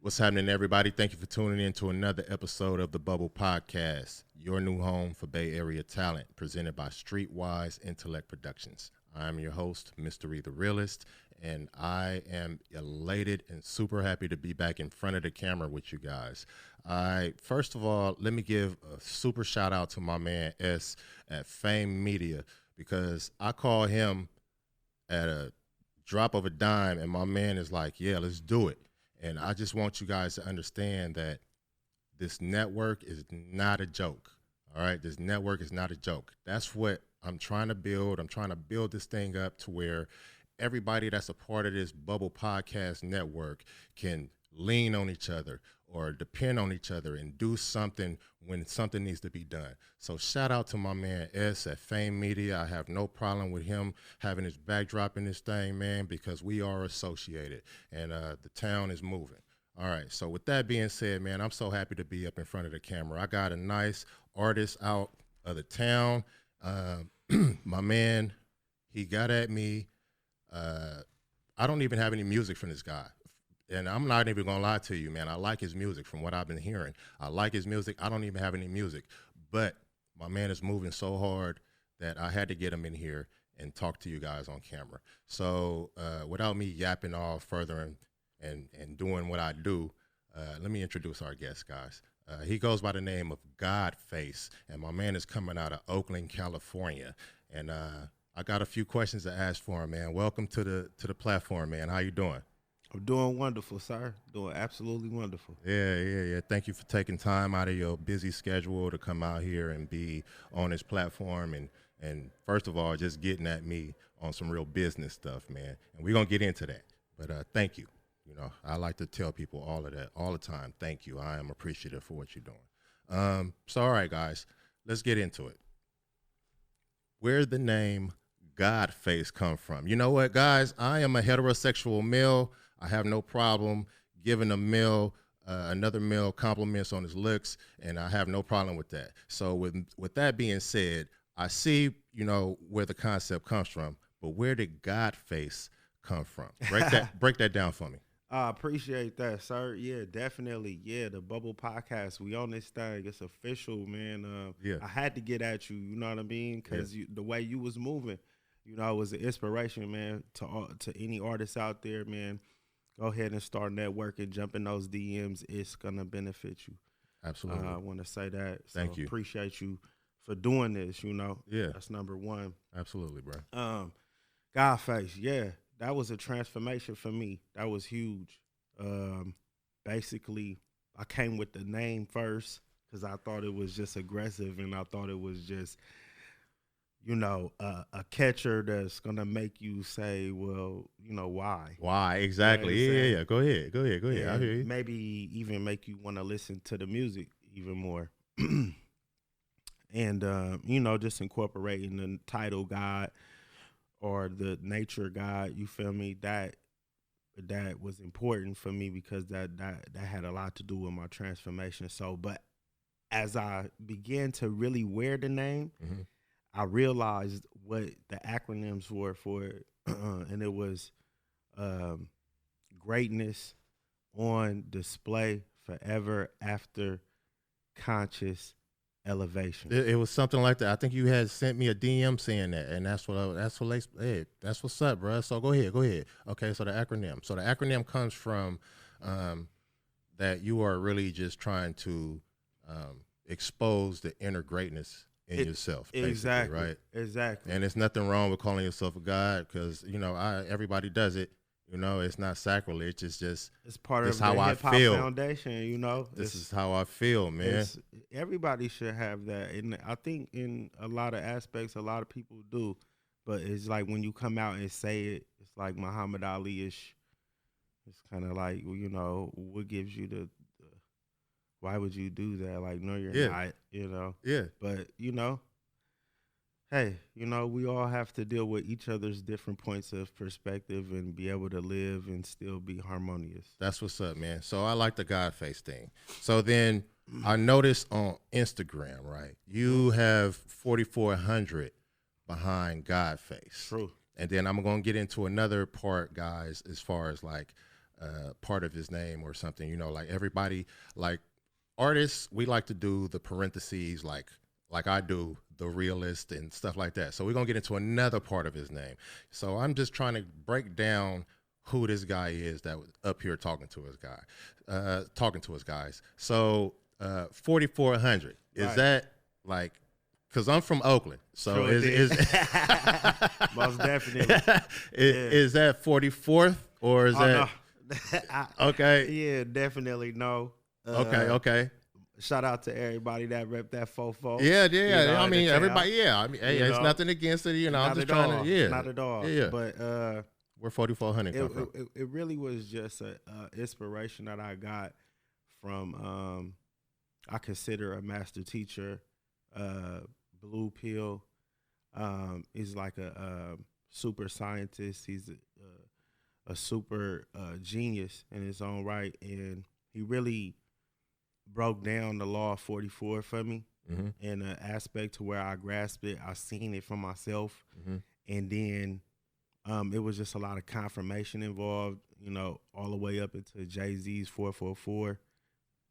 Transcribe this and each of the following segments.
What's happening, everybody? Thank you for tuning in to another episode of the Bubble Podcast, your new home for Bay Area talent, presented by Streetwise Intellect Productions. I'm your host, MistaRye The Realist, and I am elated and super happy to be back in front of the camera with you guys. First of all, let me give a super shout out to my man S at Fame Media, because I call him at a drop of a dime, and my man is like, yeah, let's do it. And I just want you guys to understand that this network is not a joke, all right? This network is not a joke. That's what I'm trying to build. I'm trying to build this thing up to where everybody that's a part of this Bubble Podcast network can lean on each other or depend on each other and do something when something needs to be done. So shout out to my man S at Fame Media. I have no problem with him having his backdrop in this thing, man, because we are associated and the town is moving. All right, so with that being said, man, I'm so happy to be up in front of the camera. I got a nice artist out of the town. My man, he got at me. I don't even have any music from this guy. And I'm not even going to lie to you, man. I like his music from what I've been hearing. I like his music. I don't even have any music. But my man is moving so hard that I had to get him in here and talk to you guys on camera. So without me yapping all further and doing what I do, let me introduce our guest, guys. He goes by the name of GodFace, and my man is coming out of Oakland, California. And I got a few questions to ask for him, man. Welcome to the platform, man. How you doing? I'm doing wonderful, sir. Doing absolutely wonderful. Yeah. Thank you for taking time out of your busy schedule to come out here and be on this platform. And first of all, just getting at me on some real business stuff, man. And we're going to get into that. But thank you. You know, I like to tell people all of that all the time. Thank you. I am appreciative for what you're doing. So, all right, guys, let's get into it. Where'd the name GodFace come from? You know what, guys? I am a heterosexual male. I have no problem giving a male, another male compliments on his looks, and I have no problem with that. So with that being said, I see, you know, where the concept comes from, but where did GodFace come from? Break that down for me. I appreciate that, sir. Yeah, definitely. Yeah, the Bubble Podcast, we on this thing. It's official, man. Yeah. I had to get at you, you know what I mean? Because the way you was moving, you know, it was an inspiration, man, to any artists out there, man. Go ahead and start networking, jump in those DMs. It's going to benefit you. Absolutely. I want to say that. So Thank you. Appreciate you for doing this, you know. Yeah. That's number one. Absolutely, bro. GodFace, yeah. That was a transformation for me. That was huge. Basically, I came with the name first because I thought it was just aggressive and I thought it was just, you know, a catcher that's going to make you say, well, you know, why? Why? Exactly. You know Yeah. Go ahead. I hear you. Maybe even make you want to listen to the music even more. And, you know, just incorporating the title God or the nature God, you feel me? That was important for me because that had a lot to do with my transformation. So, but as I began to really wear the name, Mm-hmm. I realized what the acronyms were for it, and it was greatness on display forever after conscious elevation. It was something like that. I think you had sent me a DM saying that, and that's what's up, bro. So go ahead. Okay, so the acronym. So the acronym comes from that you are really just trying to expose the inner greatness in yourself, exactly, right? Exactly. And there's nothing wrong with calling yourself a god because, you know, everybody does it. You know, it's not sacrilege. It's part of how the I hip-hop feel. foundation, you know. This is how I feel, man. Everybody should have that. And I think in a lot of aspects, a lot of people do. But it's like when you come out and say it, it's like Muhammad Ali-ish. It's kind of like, you know, what gives you the why would you do that? Like, no, you're not, you know. Yeah. But, you know, hey, you know, we all have to deal with each other's different points of perspective and be able to live and still be harmonious. That's what's up, man. So I like the GodFace thing. So then I noticed on Instagram, right, you have 4,400 behind GodFace. True. And then I'm going to get into another part, guys, as far as like part of his name or something. You know, like everybody, like artists, we like to do the parentheses, like I do, the realist and stuff like that. So we're gonna get into another part of his name. So I'm just trying to break down who this guy is that was up here talking to his guys. So 4400, is Right. that like? Because I'm from Oakland, so Sure is most definitely. is that 44th or is that No. okay? Yeah, definitely no. Okay. Shout out to everybody that rep that fofo. Yeah. You know, I in mean, the everybody. town. Yeah. I mean, hey, You it's know? nothing against it. You know, I'm Not just at trying all. to. Yeah. Not at all. Yeah. But Where 4400 come from? it really was just a inspiration that I got from I consider a master teacher, Blue Pill. He's like a super scientist. He's a super genius in his own right, and he really broke down the law of 44 for me Mm-hmm. in an aspect to where I grasped it. I seen it for myself, Mm-hmm. and then it was just a lot of confirmation involved, you know, all the way up into Jay-Z's 444.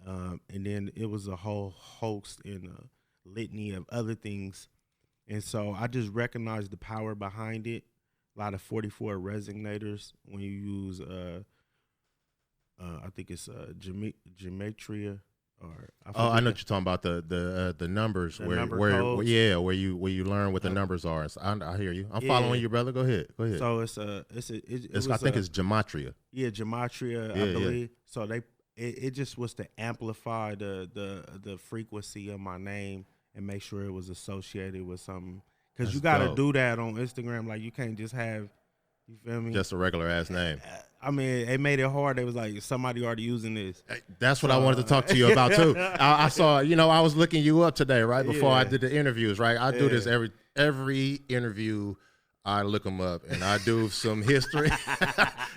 And then it was a whole host and a litany of other things. And so I just recognized the power behind it. A lot of 44 resonators when you use, I think it's gematria. Or I know what you're talking about, the numbers The where number where codes. where you learn what the numbers are. So I hear you. I'm following you, brother. Go ahead. So it's I think it's gematria. Yeah, gematria, Yeah, I believe. So it just was to amplify the frequency of my name and make sure it was associated with something. Because you got to do that on Instagram. Like, you can't just have, you feel me? Just a regular ass name. I mean, it made it hard. It was like, somebody already using this. That's what I wanted to talk to you about too. I saw, you know, I was looking you up today, right before I did the interviews, right? I do this every interview. I look them up and I do some history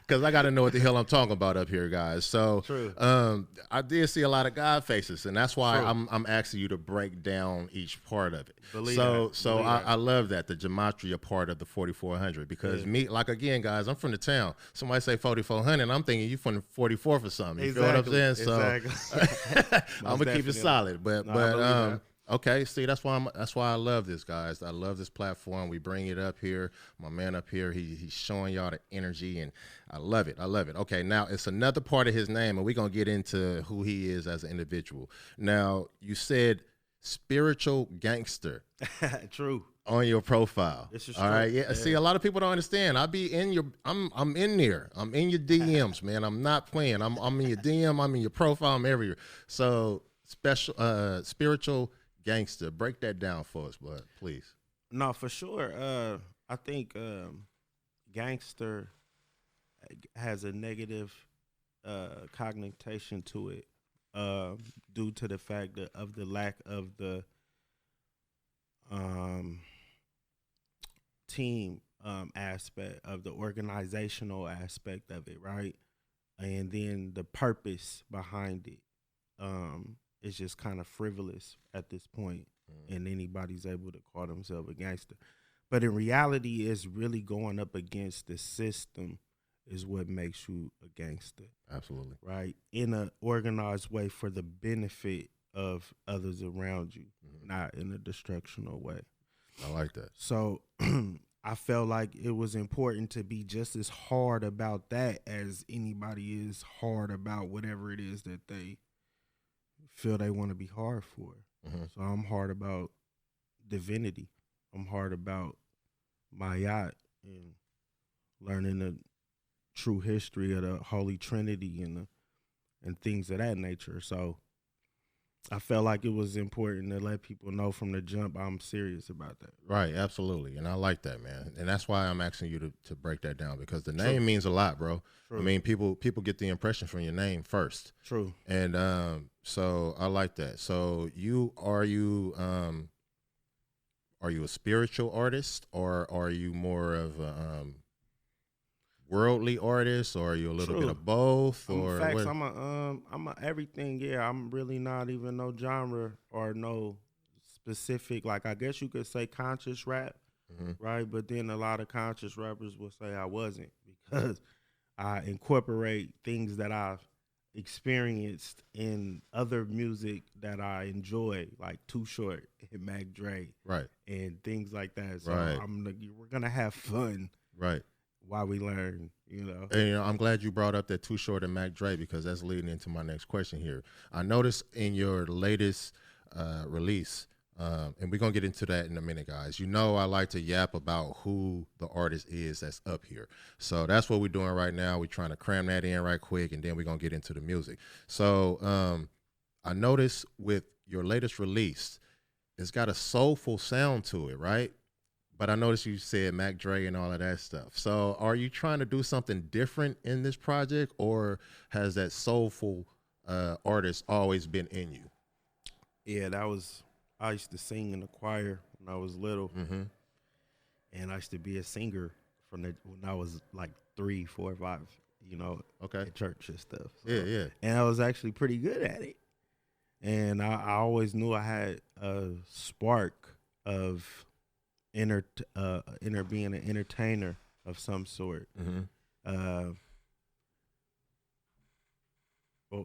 because I got to know what the hell I'm talking about up here, guys. So, I did see a lot of God faces, and that's why I'm asking you to break down each part of it. I love that, the gematria part of the 4400, because me, like, again, guys, I'm from the town. Somebody say 4400, I'm thinking you from the 44th or something. You feel what I'm saying? So I'm gonna keep it solid, but. Okay, see, that's why I love this, guys. I love this platform. We bring it up here. My man up here, he's showing y'all the energy, and I love it. Okay, now it's another part of his name, and we're gonna get into who he is as an individual. Now, you said spiritual gangster. True. On your profile. This is all true. right. Yeah. See, a lot of people don't understand. I'm in there. I'm in your DMs, man. I'm not playing. I'm in your DM. I'm in your profile. I'm everywhere. So spiritual gangster. Break that down for us, bud, please. No, for sure. I think gangster has a negative connotation to it due to the fact of the lack of the team aspect, of the organizational aspect of it, right? And then the purpose behind it. It's just kind of frivolous at this point, and anybody's able to call themselves a gangster. But in reality, it's really going up against the system is what makes you a gangster. Absolutely. Right? In an organized way for the benefit of others around you, not in a destructional way. I like that. So I felt like it was important to be just as hard about that as anybody is hard about whatever it is that they feel they want to be hard for. So I'm hard about divinity. I'm hard about my yacht and learning the true history of the Holy Trinity and things of that nature. So I felt like it was important to let people know from the jump I'm serious about that. Right, absolutely. And I like that, man. And that's why I'm asking you to break that down, because the name means a lot, bro. True. I mean, people get the impression from your name first. True. And so I like that. So are you a spiritual artist, or are you more of a worldly artist, or are you a little bit of both? Or facts, I'm a everything. Yeah, I'm really not even no genre or no specific. Like, I guess you could say conscious rap, right? But then a lot of conscious rappers will say I wasn't, because I incorporate things that I've experienced in other music that I enjoy, like Too Short and Mac Dre, Right. and things like that. So Right. we're gonna have fun, Right. while we learn. You know. And, I'm glad you brought up that Too Short and Mac Dre, because that's leading into my next question here. I noticed in your latest release, and we're going to get into that in a minute, guys. You know I like to yap about who the artist is that's up here. So that's what we're doing right now. We're trying to cram that in right quick, and then we're going to get into the music. So I noticed with your latest release, it's got a soulful sound to it, right? But I noticed you said Mac Dre and all of that stuff. So are you trying to do something different in this project, or has that soulful artist always been in you? Yeah, I used to sing in the choir when I was little, and I used to be a singer when I was like 3, 4, 5, Okay. at church and stuff. So, Yeah. and I was actually pretty good at it. And I always knew I had a spark of being an entertainer of some sort. Well,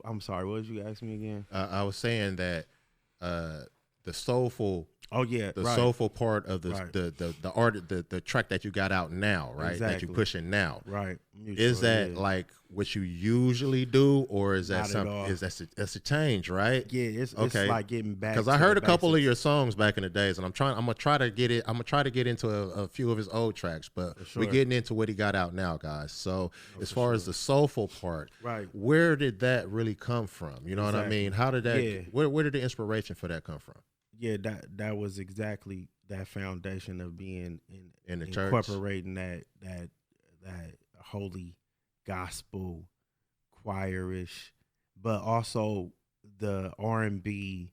I'm sorry, what did you ask me again? I was saying that the soulful. Oh yeah, the right. soulful part of the Right. the art, the track that you got out now, right? That Exactly. you're pushing now. Right. Is that like what you usually do, or is that Not at something? all. That's a change, right? Yeah, it's Okay. like getting back. Because I heard a couple of your songs back in the days, and I'm gonna try to get into a few of his old tracks, but sure. we're getting into what he got out now, guys. So as far as the soulful part, Right. where did that really come from? You know what I Exactly. mean? How did that? Yeah. Where did the inspiration for that come from? Yeah, that was exactly that foundation of being In the church? incorporating that holy gospel choirish, but also the R&B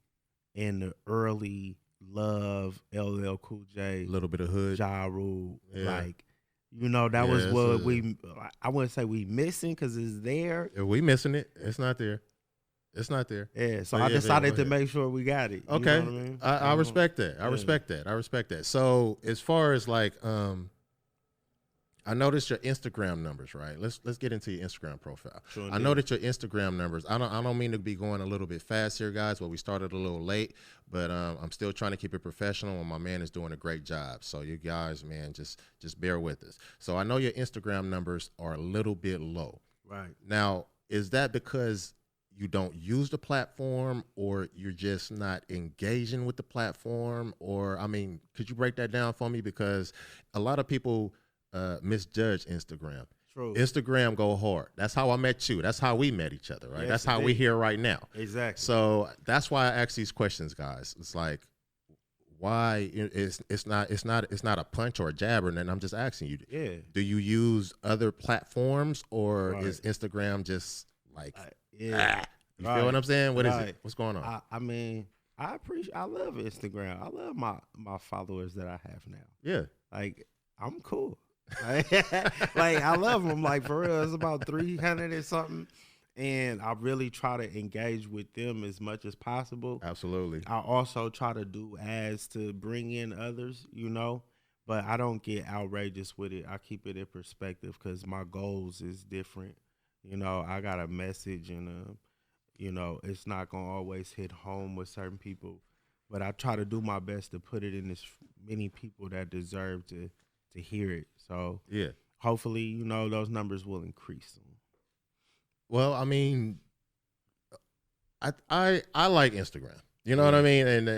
and the early Love, LL Cool J, A little bit of hood. Ja Rule, Yeah. like that was Yeah, what I wouldn't say we missing because it's there. We missing it. It's not there. It's not there. Yeah, so Yeah, I yeah, decided go to ahead. make sure we got it. Okay, You know what I mean? I respect that. I Yeah. respect that. I respect that. So as far as like, I noticed your Instagram numbers, right? Let's get into your Instagram profile. Sure I know that your Instagram numbers. I don't mean to be going a little bit fast here, guys. But we started a little late, but I'm still trying to keep it professional, and my man is doing a great job. So you guys, man, just bear with us. So I know your Instagram numbers are a little bit low. Right. Now, is that because you don't use the platform, or you're just not engaging with the platform? Or, I mean, could you break that down for me? Because a lot of people misjudge Instagram. True. Instagram go hard. That's how I met you. That's how we met each other, right? Yes, That's how we're here right now. Exactly. So that's why I ask these questions, guys. It's like, why it's not a punch or a jab or nothing. I'm just asking you. Yeah. Do you use other platforms, or Right. is Instagram just like Yeah. you feel what I'm saying? What is Right. it? What's going on? I mean, I love Instagram. I love my followers that I have now. Yeah. Like, I'm cool. Like, I love them. Like, for real, it's about 300 or something. And I really try to engage with them as much as possible. Absolutely. I also try to do ads to bring in others, but I don't get outrageous with it. I keep it in perspective because my goals is different. I got a message, and it's not gonna always hit home with certain people, but I try to do my best to put it in as many people that deserve to hear it. So Yeah. hopefully, those numbers will increase. Well, I mean, I like Instagram. You know what I mean? And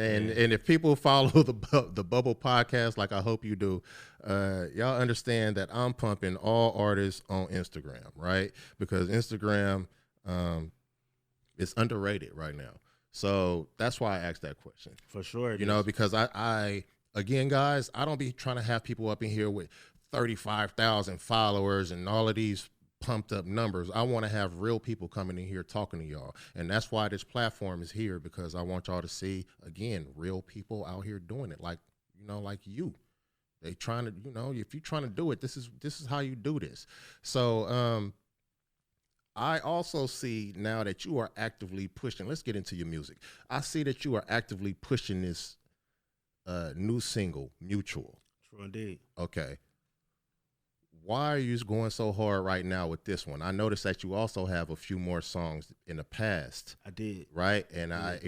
if people follow the Bubble podcast, like I hope you do, y'all understand that I'm pumping all artists on Instagram, right? Because Instagram is underrated right now. So that's why I asked that question. For sure. Because I again, guys, I don't be trying to have people up in here with 35,000 followers and all of these pumped up numbers. I want to have real people coming in here talking to y'all, and that's why this platform is here, because I want y'all to see, again, real people out here doing it, like you. They trying to, if you're trying to do it, this is how you do this. So I also see now that you are actively pushing. Let's get into your music. I see that you are actively pushing this new single, Mutual. True indeed. Okay. why are you going so hard right now with this one? I noticed that you also have a few more songs in the past. I did. Right. And I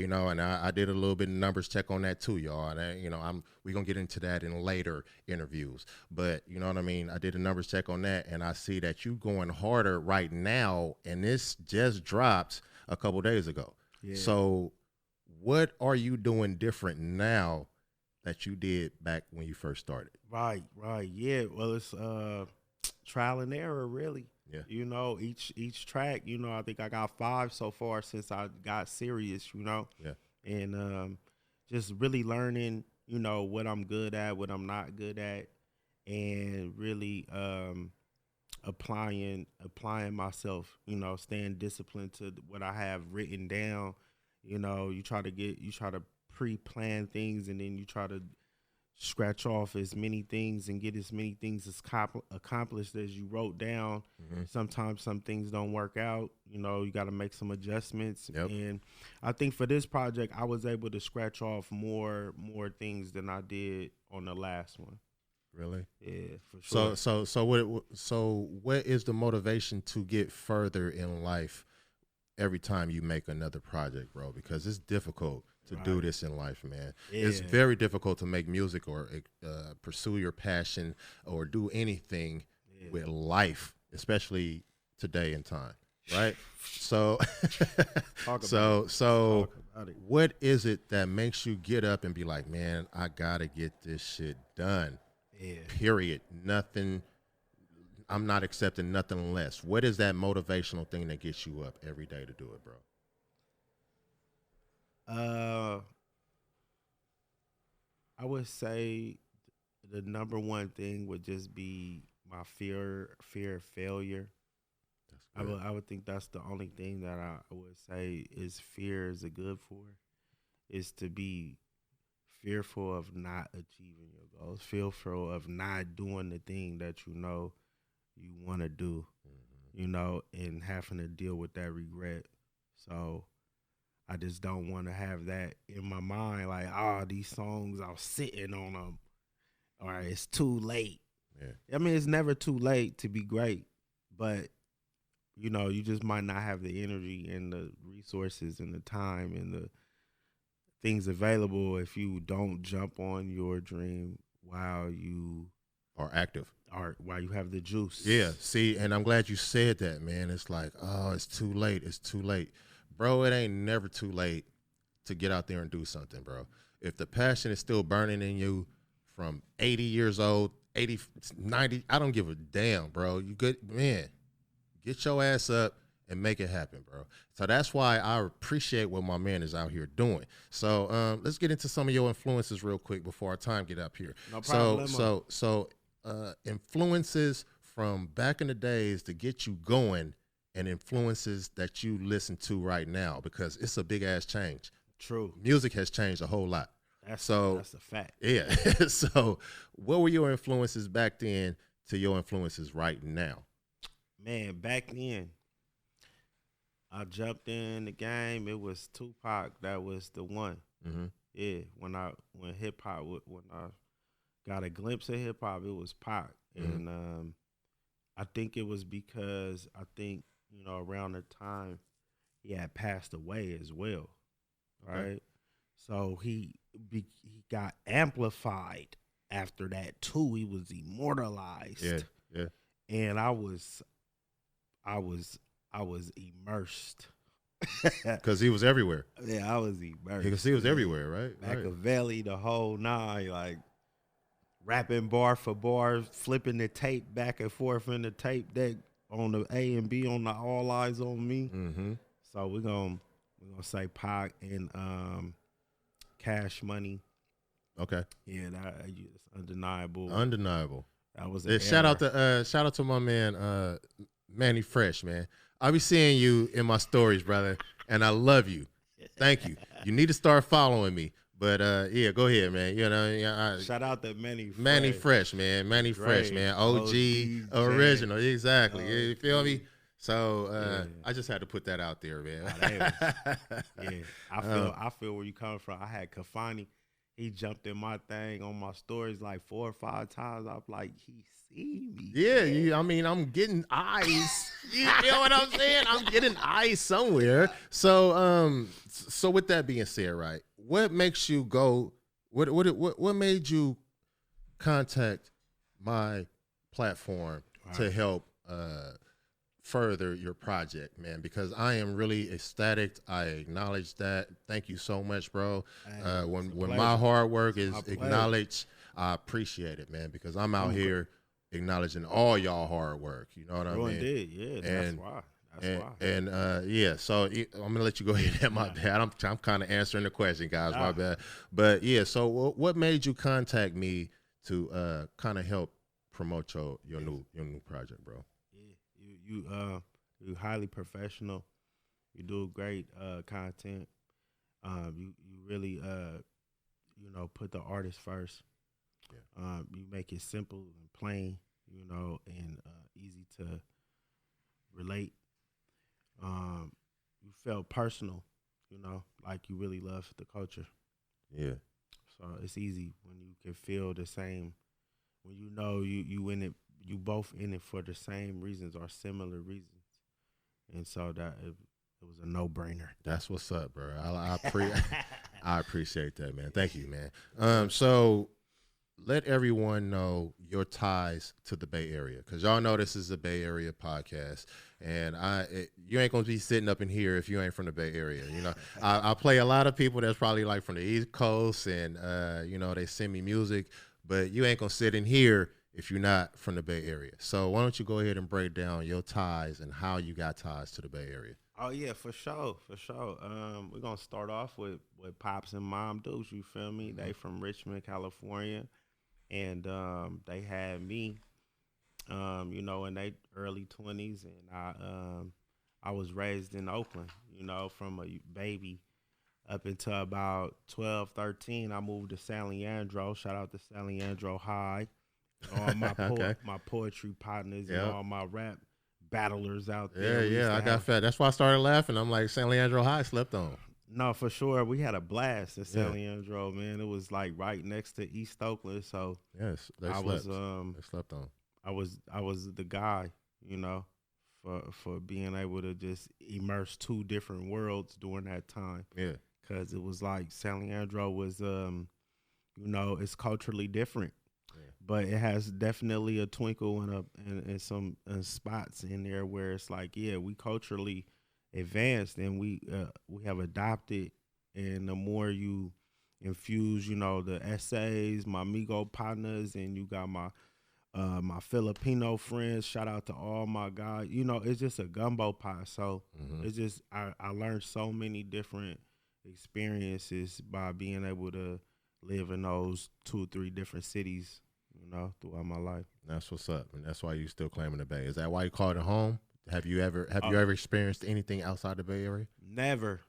did a little bit of numbers check on that too, y'all. And we're going to get into that in later interviews, but you know what I mean? I did a numbers check on that, and I see that you going harder right now, and this just dropped a couple days ago. Yeah. So what are you doing different now that you did back when you first started? Right. Yeah. Well, it's trial and error, really. Yeah. You know, each track, you know, I think I got 5 so far since I got serious, you know. Yeah. And just really learning, you know, what I'm good at, what I'm not good at, and really applying myself, you know, staying disciplined to what I have written down. You know, you try to pre-plan things, and then you try to scratch off as many things and get as many things as accomplished as you wrote down. Mm-hmm. Sometimes some things don't work out. You know, you got to make some adjustments. Yep. And I think for this project, I was able to scratch off more things than I did on the last one. Really? Yeah, for sure. So what is the motivation to get further in life every time you make another project, bro? Because it's difficult to do this in life, man. Yeah. It's very difficult to make music or pursue your passion or do anything with life, especially today in time, right? So, what is it that makes you get up and be like, man, I gotta get this shit done? Yeah. Period. Nothing. I'm not accepting nothing less. What is that motivational thing that gets you up every day to do it, bro? I would say the number one thing would just be my fear of failure. I would think that's the only thing that I would say is fear is a good for, is to be fearful of not achieving your goals, fearful of not doing the thing that you know you want to do, you know, and having to deal with that regret. So I just don't want to have that in my mind, like, these songs, I was sitting on them, or it's too late. Yeah. I mean, it's never too late to be great, but, you know, you just might not have the energy and the resources and the time and the things available if you don't jump on your dream while you are active. While you have the juice. Yeah, see, and I'm glad you said that, man. It's like, it's too late. It's too late. Bro, it ain't never too late to get out there and do something, bro. If the passion is still burning in you from 80 years old, 80, 90, I don't give a damn, bro. You good, man. Get your ass up and make it happen, bro. So that's why I appreciate what my man is out here doing. So let's get into some of your influences real quick before our time get up here. No problem. So influences from back in the days to get you going, and influences that you listen to right now, because it's a big ass change. True. Music has changed a whole lot. That's a fact. Yeah. So what were your influences back then to your influences right now? Man, back then, I jumped in the game. It was Tupac that was the one. Mm-hmm. Yeah, when I got a glimpse of hip hop, it was Pac. Mm-hmm. And I think it was because you know, around the time he had passed away as well, right? Okay. So he got amplified after that too. He was immortalized. Yeah. And I was immersed. Because he was everywhere. Yeah, I was immersed. Because he was everywhere, right? Machiavelli, the whole nine, like rapping bar for bar, flipping the tape back and forth in the tape deck on the A and B on the All Eyes on Me. Mm-hmm. So we're gonna say Pac and Cash Money. Okay. Yeah, it's undeniable. That was shout out to my man Manny Fresh, man. I'll be seeing you in my stories, brother, and I love you. Thank you. You need to start following me. But yeah, go ahead, man. You know, shout out to Manny Fresh. Manny Fresh, man. OG original, exactly. Yeah, you feel me? So I just had to put that out there, man. I feel where you coming from. I had Kafani. he jumped in my thing on my stories like 4 or 5 times. I'm like, he see me. Yeah, I mean, I'm getting eyes. You know what I'm saying? I'm getting eyes somewhere. So with that being said, right, what makes you go? What made you contact my platform to help further your project, man? Because I am really ecstatic. I acknowledge that. Thank you so much, bro. When my hard work is acknowledged, I appreciate it, man, because I'm out here acknowledging all y'all hard work. You know what I mean? Did, yeah. That's why. Yeah, so I'm gonna let you go ahead. My bad. I'm kind of answering the question, guys. My bad. But yeah, so what made you contact me to kind of help promote your new project, bro? Yeah, you highly professional. You do great content. You really put the artist first. Yeah. You make it simple and plain, and easy to relate. You felt personal, like you really love the culture. Yeah. So it's easy when you can feel the same, when you in it, you both in it for the same reasons or similar reasons, and so that it was a no-brainer. That's what's up, bro. I appreciate that, man. Thank you, man. So let everyone know your ties to the Bay Area, because y'all know this is a Bay Area podcast, and you ain't gonna be sitting up in here if you ain't from the Bay Area. I play a lot of people that's probably like from the East Coast, and they send me music, but you ain't gonna sit in here if you're not from the Bay Area. So why don't you go ahead and break down your ties and how you got ties to the Bay Area? Oh yeah, for sure. We're gonna start off with Pops and Mom Dukes. You feel me? They from Richmond, California. And they had me, in their early 20s, and I was raised in Oakland, from a baby up until about 12, 13. I moved to San Leandro. Shout out to San Leandro High. All my my poetry partners and all my rap battlers out there. Yeah, I got fat. That's why I started laughing. I'm like, San Leandro High slept on. No, for sure. We had a blast in San Leandro, man. It was like right next to East Oakland. So yes, they slept on. I was the guy, for being able to just immerse 2 different worlds during that time. Yeah. Cause it was like San Leandro was it's culturally different. Yeah. But it has definitely a twinkle and some spots in there where it's like, yeah, we culturally advanced, and we have adopted, and the more you infuse, the essays, my Migo partners, and you got my my Filipino friends. Shout out to all my guys. It's just a gumbo pot. So it's just I learned so many different experiences by being able to live in those 2 or 3 different cities, throughout my life. That's what's up, and that's why you still claiming the Bay. Is that why you call it home? Have you ever experienced anything outside the Bay Area? Never.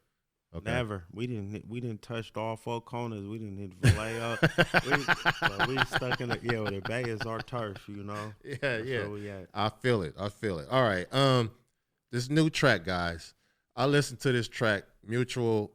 Okay. Never. We didn't touch all 4 corners. We didn't hit Vallejo. we stuck in the Bay is our turf, Yeah, That's yeah. where we at. I feel it. All right. This new track, guys. I listened to this track, Mutual.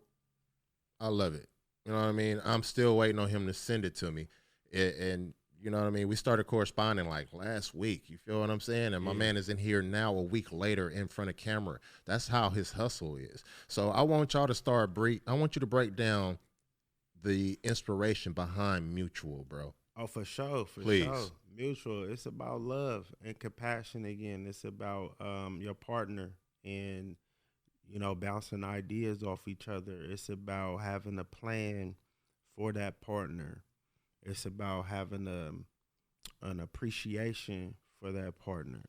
I love it. You know what I mean? I'm still waiting on him to send it to me, and you know what I mean? We started corresponding like last week. You feel what I'm saying? And my man is in here now a week later in front of camera. That's how his hustle is. So I want y'all to I want you to break down the inspiration behind Mutual, bro. Oh, for sure. Please. Sure. Mutual. It's about love and compassion again. It's about your partner and, bouncing ideas off each other. It's about having a plan for that partner. It's about having an appreciation for that partner.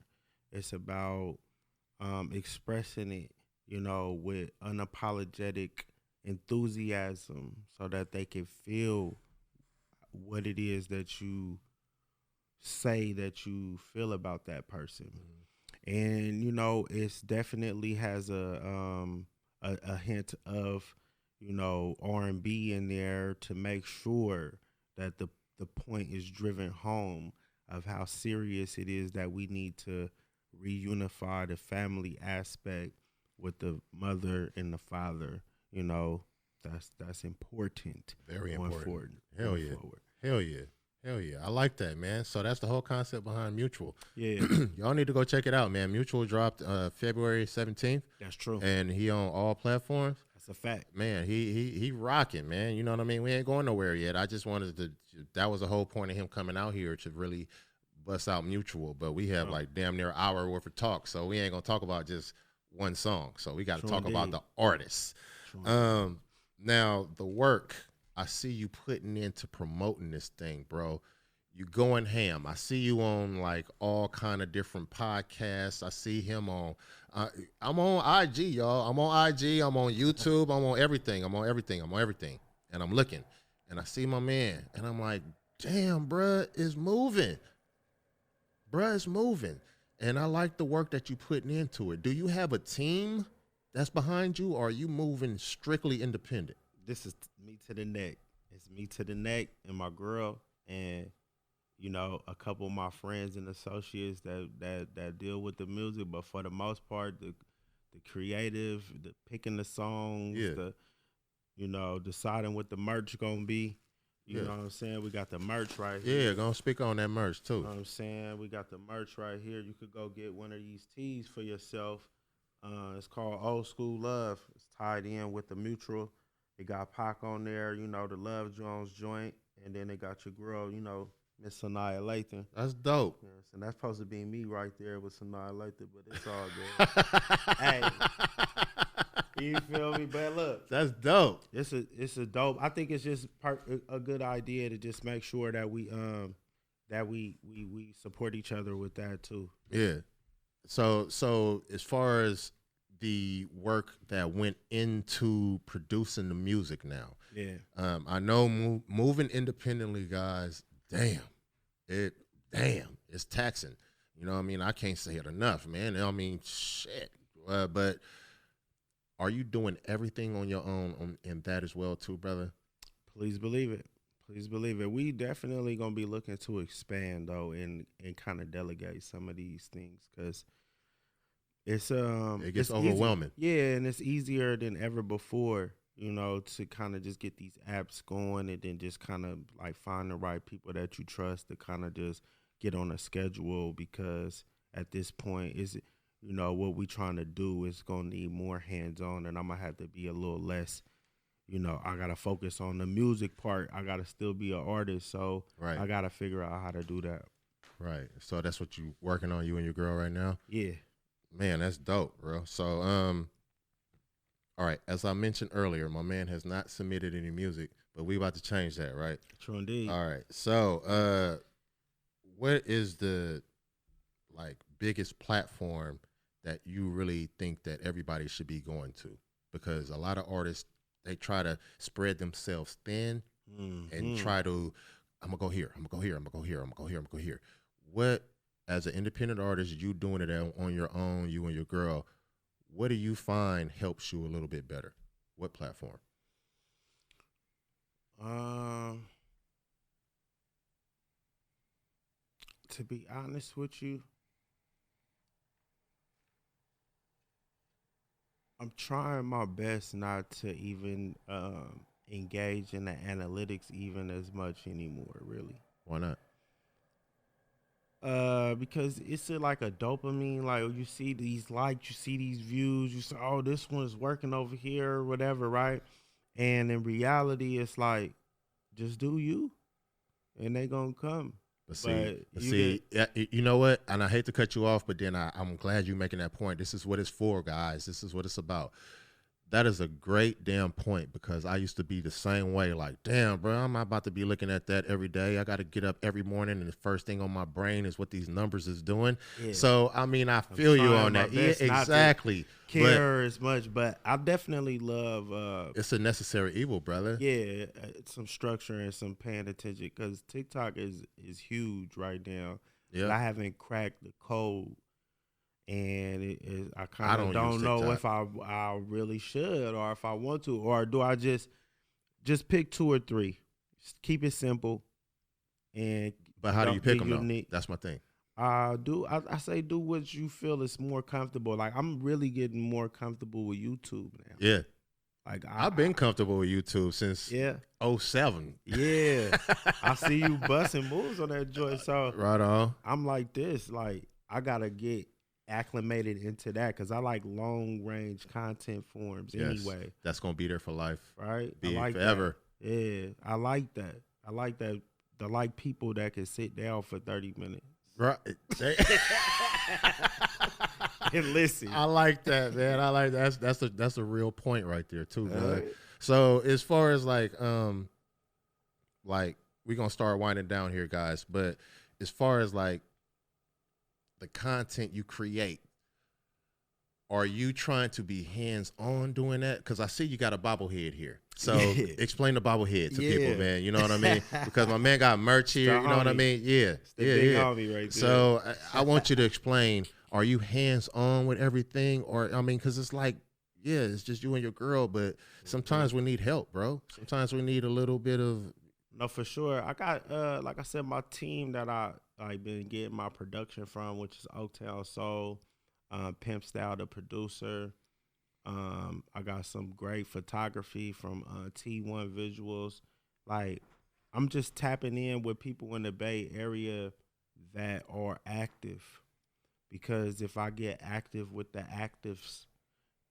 It's about expressing it, with unapologetic enthusiasm so that they can feel what it is that you say that you feel about that person. Mm-hmm. And, it's definitely has a hint of, R&B in there to make sure that the point is driven home of how serious it is that we need to reunify the family aspect with the mother and the father, That's important. Very going important. Forward, Hell going yeah. forward. Hell yeah. Hell yeah. I like that, man. So that's the whole concept behind Mutual. Yeah, Y'all need to go check it out, man. Mutual dropped February 17th. that's true. And he on all platforms. That's a fact. Man, he rocking, man. You know what I mean? We ain't going nowhere yet. I just wanted to, that was the whole point of him coming out here, to really bust out Mutual. But we have like damn near an hour worth of talk. So we ain't going to talk about just one song. So we got to talk about the artists. Now, the work I see you putting into promoting this thing, bro. You going ham. I see you on like all kind of different podcasts. I see him on, I'm on IG, y'all. I'm on IG. I'm on YouTube. I'm on everything. I'm on everything. And I'm looking and I see my man and I'm like, damn, bruh, it's moving. Bruh, it's moving. And I like the work that you putting into it. Do you have a team that's behind you, or are you moving strictly independent? This is me to the neck. It's me to the neck and my girl and, you know, a couple of my friends and associates that deal with the music. But for the most part, the creative, the picking the songs, the, you know, deciding what the merch gonna be. You know what I'm saying? We got the merch right here. Yeah, gonna speak on that merch too. You know what I'm saying? We got the merch right here. You could go get one of these tees for yourself. It's called Old School Love. It's tied in with the Mutual. It got Pac on there, you know, the Love Jones joint. And then they got your girl, you know, Miss Sanaya Lathan. That's dope. Yes, and that's supposed to be me right there with Sanaya Lathan, but it's all good. Hey, you feel me? But look, that's dope. It's a dope. I think it's just a good idea to just make sure that we support each other with that too. Yeah. So as far as the work that went into producing the music now, I know moving independently, guys. It's taxing. You know what I mean? I can't say it enough, man. I mean, shit. But are you doing everything on your own in that as well too, brother? Please believe it. Please believe it. We definitely gonna be looking to expand though, and kind of delegate some of these things because it gets overwhelming. Yeah, and it's easier than ever before, you know, to kind of just get these apps going and then just kind of like find the right people that you trust to kind of just get on a schedule, because at this point you know, what we trying to do is gonna need more hands-on, and I'm gonna have to be a little less, you know, I gotta focus on the music part. I gotta still be an artist, so I gotta figure out how to do that. Right. So that's what you working on, you and your girl, right now? Yeah. Man, that's dope, bro. So, all right, as I mentioned earlier, my man has not submitted any music, but we about to change that, right? True indeed. All right. So, what is the like biggest platform that you really think that everybody should be going to? Because a lot of artists, they try to spread themselves thin and try to, I'm gonna go here, I'm gonna go here, I'm gonna go here, I'm gonna go here, I'm gonna go here. What, as an independent artist, you doing it on your own, you and your girl, what do you find helps you a little bit better? What platform? To be honest with you, I'm trying my best not to even engage in the analytics even as much anymore, really. Why not? Because it's like a dopamine, like you see these likes, you see these views, you say, oh, this one's working over here or whatever, right? And in reality, it's like, just do you, and they gonna come. But see, you know what? And I hate to cut you off, but then I'm glad you're making that point. This is what it's for, guys. This is what it's about. That is a great damn point, because I used to be the same way. Like, damn, bro, I'm not about to be looking at that every day. I got to get up every morning, and the first thing on my brain is what these numbers is doing. Yeah. So, I mean, I feel you on that. Yeah, exactly. Care as much, but I definitely love. It's a necessary evil, brother. Yeah, some structure and some paying attention, because TikTok is huge right now. Yeah, I haven't cracked the code. And I kind of don't know if I really should, or if I want to, or do I just pick 2 or 3, just keep it simple. But how do you pick them though? That's my thing. I say do what you feel is more comfortable. Like, I'm really getting more comfortable with YouTube now. Yeah. Like I've been comfortable with YouTube since yeah. '07. Yeah. I see you busting moves on that joint. So Right on. I'm like this. Like I gotta get acclimated into that because I like long range content forms anyway. That's gonna be there for life. Right? Be I like forever. that. Yeah. I like that. I like that. I like people that can sit down for 30 minutes. Right. And listen. I like that, man. I like that's a real point right there too, man. Right. So as far as like we're gonna start winding down here, guys, but as far as like the content you create, are you trying to be hands-on doing that? Because I see you got a bobblehead here. So explain the bobblehead to people, man. You know what I mean? Because my man got merch here. You know what I mean? Yeah. It's the big homie right there. So I want you to explain, are you hands-on with everything? Or, I mean, because it's like, yeah, it's just you and your girl, but sometimes we need help, bro. Sometimes we need a little bit of. No, for sure. I got, like I said, my team that I been getting my production from, which is Oaktown Soul, Pimp Style, the producer. I got some great photography from T1 Visuals. Like, I'm just tapping in with people in the Bay Area that are active. Because if I get active with the actives,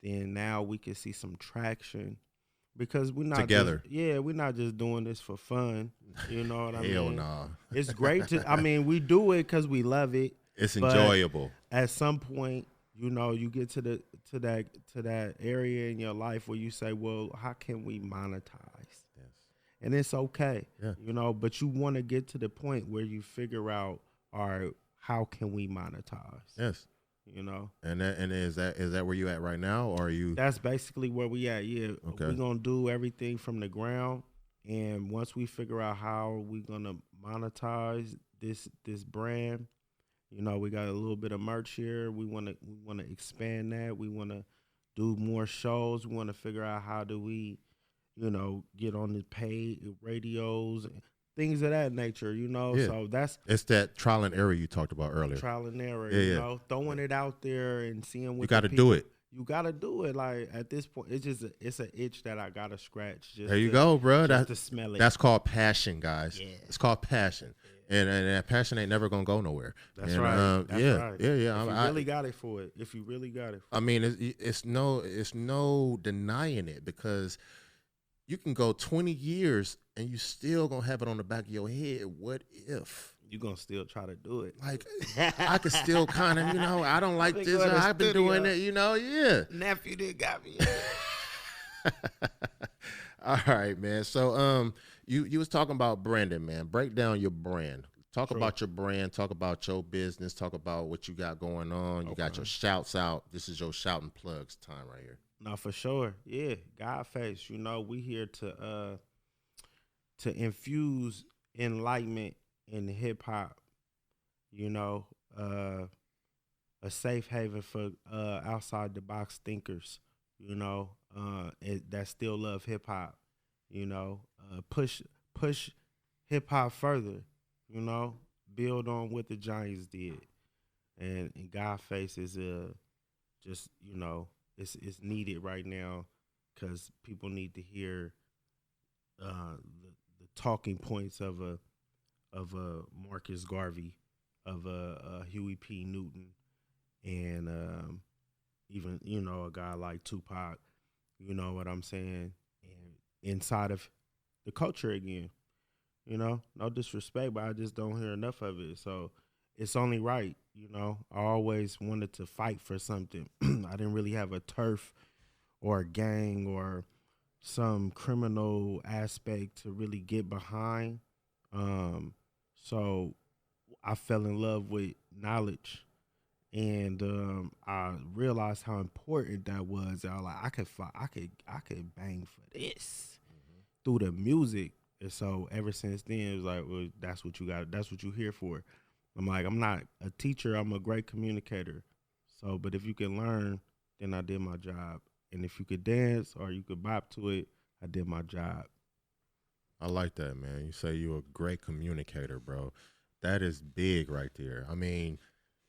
then now we can see some traction. Because we're not together. We're not just doing this for fun. You know what I mean? Hell nah. It's great to. I mean, we do it because we love it. It's enjoyable. At some point, you know, you get to that area in your life where you say, well, how can we monetize? Yes. And it's okay. Yeah. You know, but you want to get to the point where you figure out, all right, how can we monetize? Yes. You know, and is that where you at right now, or are you? That's basically where we at. Yeah, okay. We're gonna do everything from the ground, and once we figure out how we gonna monetize this brand, you know, we got a little bit of merch here. We wanna expand that. We wanna do more shows. We wanna figure out how do we, you know, get on the paid radios. Things of that nature, you know. Yeah. So it's that trial and error you talked about earlier. Trial and error, yeah, you know, throwing it out there and seeing what you got to do it. You got to do it. Like at this point, it's an itch that I gotta scratch. There you go, bro. Just to smell it. That's called passion, guys. Yeah. It's called passion, and that passion ain't never gonna go nowhere. That's and, right. That's right. Yeah. If you really got it for it. If you really got it. I mean, it's no denying it, because you can go 20 years and you still gonna have it on the back of your head. What if you gonna still try to do it? Like, I could still kind of, you know, I don't like this. I've been doing it, you know. Yeah. Nephew did got me. All right, man. So, you was talking about branding, man. Break down your brand. Talk about your brand. Talk about your business. Talk about what you got going on. You got your shouts out. This is your shout and plugs time right here. No, for sure. Yeah, GodFace. You know, we here to infuse enlightenment in hip hop. You know, a safe haven for outside the box thinkers. You know, that still love hip hop. You know, push hip hop further. You know, build on what the Giants did, and GodFace is just, you know. It's needed right now because people need to hear the talking points of a Marcus Garvey, of a Huey P. Newton, and even, you know, a guy like Tupac. You know what I'm saying? And inside of the culture again, you know, no disrespect, but I just don't hear enough of it. So it's only right. You know, I always wanted to fight for something. I didn't really have a turf or a gang or some criminal aspect to really get behind. So I fell in love with knowledge, and I realized how important that was. I was like, I could bang for this through the music. And so ever since then, it was like, well, that's what you got. That's what you're here for. I'm like, I'm not a teacher. I'm a great communicator. So, but if you can learn, then I did my job. And if you could dance or you could bop to it, I did my job. I like that, man. You say you're a great communicator, bro. That is big right there. I mean,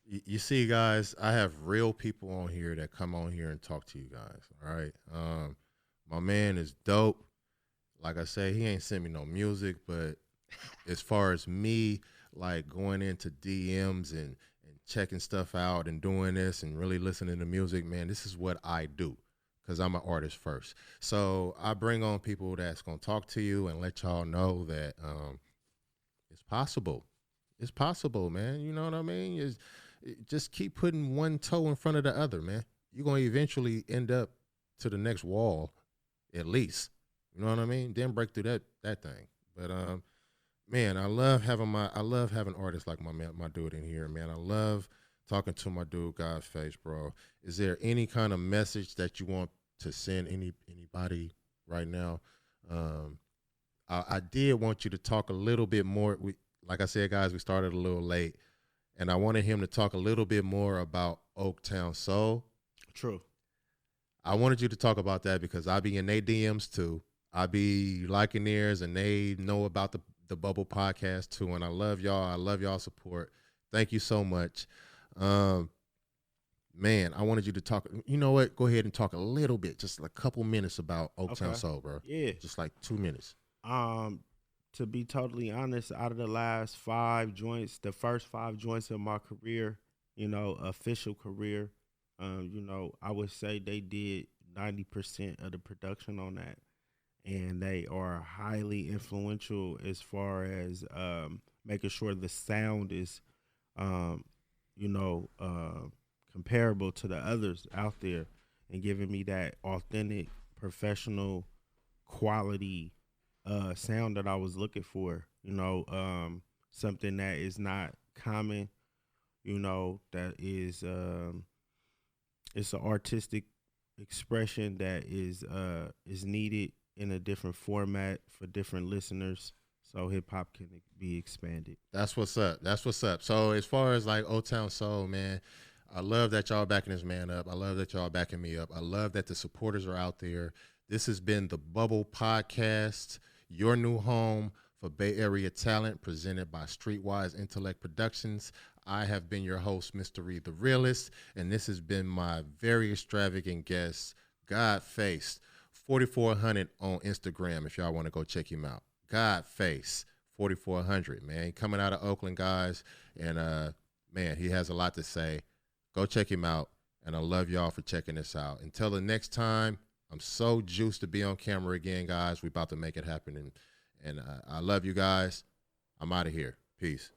you see, guys, I have real people on here that come on here and talk to you guys, all right? My man is dope. Like I say, he ain't sent me no music, but as far as me, like going into DMs and checking stuff out and doing this and really listening to music, man, this is what I do because I'm an artist first. So I bring on people that's going to talk to you and let y'all know that it's possible. It's possible, man. You know what I mean? Just keep putting one toe in front of the other, man. You're going to eventually end up to the next wall, at least. You know what I mean? Then break through that thing. But man, I love having artists like my dude in here, man. I love talking to my dude GodFace, bro. Is there any kind of message that you want to send anybody right now? I did want you to talk a little bit more. Like I said, guys, we started a little late, and I wanted him to talk a little bit more about Oaktown Soul. True. I wanted you to talk about that because I be in their DMs too. I be liking theirs, and they know about the Bubble podcast too. And I love y'all. I love y'all support. Thank you so much. Man, I wanted you to talk. You know what? Go ahead and talk a little bit, just a couple minutes about Oaktown Soul, bro. Yeah. Just like 2 minutes. To be totally honest, out of the last 5 joints, the first 5 joints of my career, official career, I would say they did 90% of the production on that. And they are highly influential as far as making sure the sound is, comparable to the others out there and giving me that authentic, professional, quality sound that I was looking for. Something that is not common, that is it's an artistic expression that is needed in a different format for different listeners, so hip hop can be expanded. That's what's up. That's what's up. So as far as like Oaktown Soul, man, I love that y'all backing this man up. I love that y'all backing me up. I love that the supporters are out there. This has been the Bubble Podcast, your new home for Bay Area talent, presented by Streetwise Intellect Productions. I have been your host, MistaRye The Realist, and this has been my very extravagant guest, GodFace. 4400 on Instagram if y'all want to go check him out. GodFace 4400, man. Coming out of Oakland, guys. And, man, he has a lot to say. Go check him out. And I love y'all for checking this out. Until the next time, I'm so juiced to be on camera again, guys. We about to make it happen. And I love you guys. I'm out of here. Peace.